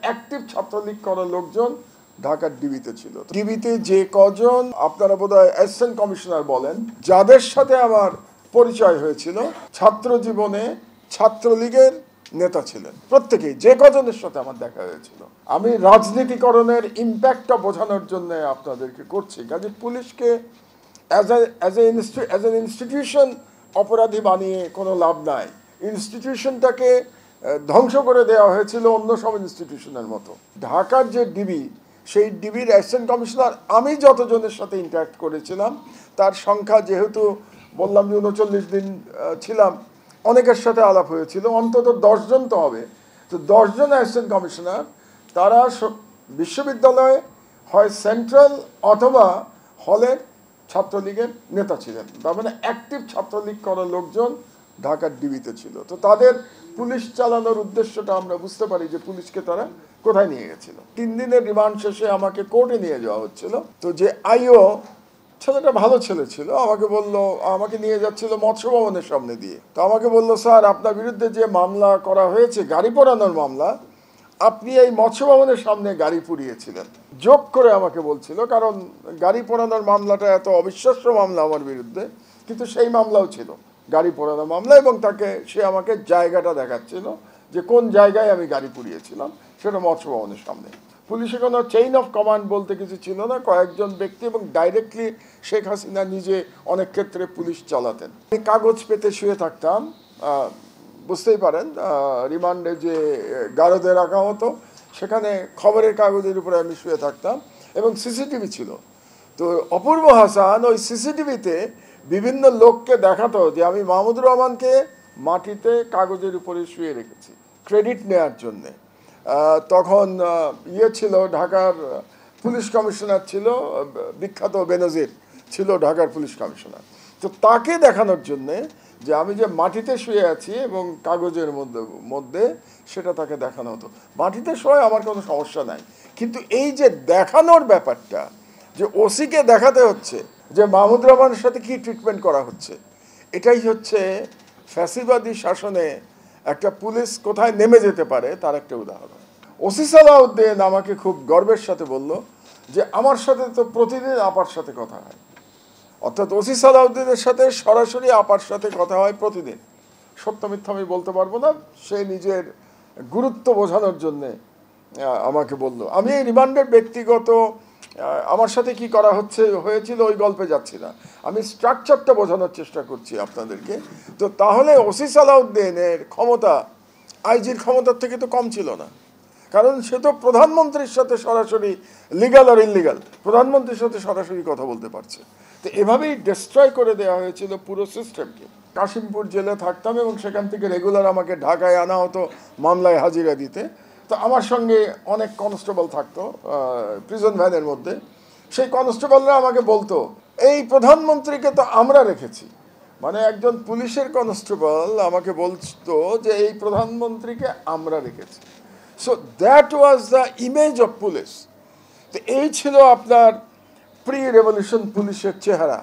Active Chhatra League করার লোকজন ঢাকার ডিবিতে ছিল। ডিবিতে যে কজন আপনারা বোধহয় অ্যাসিস্ট্যান্ট কমিশনার বলেন, যাদের সাথে আমার পরিচয় হয়েছিল, ছাত্র জীবনে ছাত্রলীগের নেতা ছিলেন প্রত্যেকেই, যে কজনের সাথে আমার দেখা হয়েছিল। আমি রাজনীতিকরণের ইম্প্যাক্টটা বোঝানোর জন্য আপনাদেরকে করছি। কাজে পুলিশকে অ্যাজ এন ইনস্টিটিউশন অপরাধী বানিয়ে কোনো লাভ নাই। ইনস্টিটিউশনটাকে ধ্বংস করে দেওয়া হয়েছিল অন্য সব ইনস্টিটিউশনের মতো। ঢাকার যে ডিবি, সেই ডিবির অ্যাসিস্ট্যান্ট কমিশনার আমি যতজনের সাথে ইন্টারাক্ট করেছিলাম, তার সংখ্যা যেহেতু বললাম যে 39 দিন ছিলাম, অনেকের সাথে আলাপ হয়েছিল, অন্তত 10 জন তো হবে। তো 10 জন অ্যাসিস্ট্যান্ট কমিশনার, তারা বিশ্ববিদ্যালয়ে হয় সেন্ট্রাল অথবা হলের ছাত্রলীগের নেতা ছিলেন। তার মানে অ্যাক্টিভ ছাত্রলীগ করার লোকজন ঢাকার ডিবিতে ছিল। তো তাদের পুলিশ চালানোর উদ্দেশ্যটা আমরা বুঝতে পারি যে পুলিশকে তারা কোথায় নিয়ে গেছিল। 3 দিনের রিমান্ড শেষে আমাকে কোর্টে নিয়ে যাওয়া হচ্ছিল। তো যে আইও, ছেলেটা ভালো ছেলে ছিল, আমাকে নিয়ে যাচ্ছিল মৎস্য ভবনের সামনে দিয়ে। তো আমাকে বললো, স্যার আপনার বিরুদ্ধে যে মামলা করা হয়েছে, গাড়ি পোড়ানোর মামলা, আপনি এই মৎস্য ভবনের সামনে গাড়ি পুড়িয়েছিলেন। যোগ করে আমাকে বলছিল, কারণ গাড়ি পোড়ানোর মামলাটা এত অবিশ্বাস্য মামলা আমার বিরুদ্ধে, কিন্তু সেই মামলাও ছিল গাড়ি পোড়ানোর মামলা, এবং সে আমাকে জায়গাটা দেখাচ্ছিল যে কোন জায়গায় আমি গাড়ি পুড়িয়েছিলাম, সেটা মৎস্য ভবনের সামনে। পুলিশে কোনো চেইন অফ কমান্ড বলতে কিছু ছিল না, কয়েকজন ব্যক্তি, এবং ডাইরেক্টলি শেখ হাসিনা নিজে অনেক ক্ষেত্রে পুলিশ চালাতেন। আমি কাগজ পেতে শুয়ে থাকতাম, বুঝতেই পারেন রিমান্ডে যে গারদে রাখা হতো, সেখানে খবরের কাগজের উপরে আমি শুয়ে থাকতাম, এবং সিসিটিভি ছিল। তো অপূর্ব হাসান ওই সিসিটিভিতে বিভিন্ন লোককে দেখাতো যে আমি মাহমুদুর রহমানকে মাটিতে কাগজের উপরে শুয়ে রেখেছি ক্রেডিট নেওয়ার জন্যে। তখন ছিল ঢাকার পুলিশ কমিশনার, ছিল বিখ্যাত বেনজির, ছিল ঢাকার পুলিশ কমিশনার। তো তাকে দেখানোর জন্যে যে আমি যে মাটিতে শুয়ে আছি এবং কাগজের মধ্যে সেটা তাকে দেখানো হতো। মাটিতে শোয় আমার কোনো সমস্যা নাই, কিন্তু এই যে দেখানোর ব্যাপারটা, যে ওসিকে দেখাতে হচ্ছে যে মাহমুদুর রহমানের সাথে কি ট্রিটমেন্ট করা হচ্ছে, এটাই হচ্ছে ফ্যাসিবাদী শাসনে একটা পুলিশ কোথায় নেমে যেতে পারে তার একটা উদাহরণ। ওসি সালাউদ্দিন আমাকে খুব গর্বের সাথে বলল যে আমার সাথে তো প্রতিদিন আপার সাথে কথা হয়, অর্থাৎ ওসি সালাউদ্দিনের সাথে সরাসরি আপার সাথে কথা হয় প্রতিদিন। সত্য মিথ্যা আমি বলতে পারবো না, সে নিজের গুরুত্ব বোঝানোর জন্যে আমাকে বলল। আমি এই রিমান্ডের ব্যক্তিগত আমার সাথে কি করা হয়েছিল ওই গল্পে যাচ্ছি না, আমি স্ট্রাকচারটা বোঝানোর চেষ্টা করছি আপনাদেরকে। তো তাহলে ওসি সালাউদ্দিনের ক্ষমতা আইজির ক্ষমতার থেকে তো কম ছিল না, কারণ সে তো প্রধানমন্ত্রীর সাথে সরাসরি, লিগাল আর ইলিগাল, প্রধানমন্ত্রীর সাথে সরাসরি কথা বলতে পারছে। তো এভাবেই ডিস্ট্রয় করে দেওয়া হয়েছিল পুরো সিস্টেমকে। কাশিমপুর জেলে থাকতাম, এবং সেখান থেকে রেগুলার আমাকে ঢাকায় আনা হতো মামলায় হাজিরা দিতে। তো আমার সঙ্গে অনেক কনস্টেবল থাকতো প্রিজন ভ্যানের মধ্যে। সেই কনস্টেবলরা আমাকে বলতো, এই প্রধানমন্ত্রীকে তো আমরা রেখেছি, মানে একজন পুলিশের কনস্টেবল আমাকে বলতো যে এই প্রধানমন্ত্রীকে আমরা রেখেছি। So that was the image of police. তো এই ছিল আপনার প্রি রেভলিউশন পুলিশের চেহারা।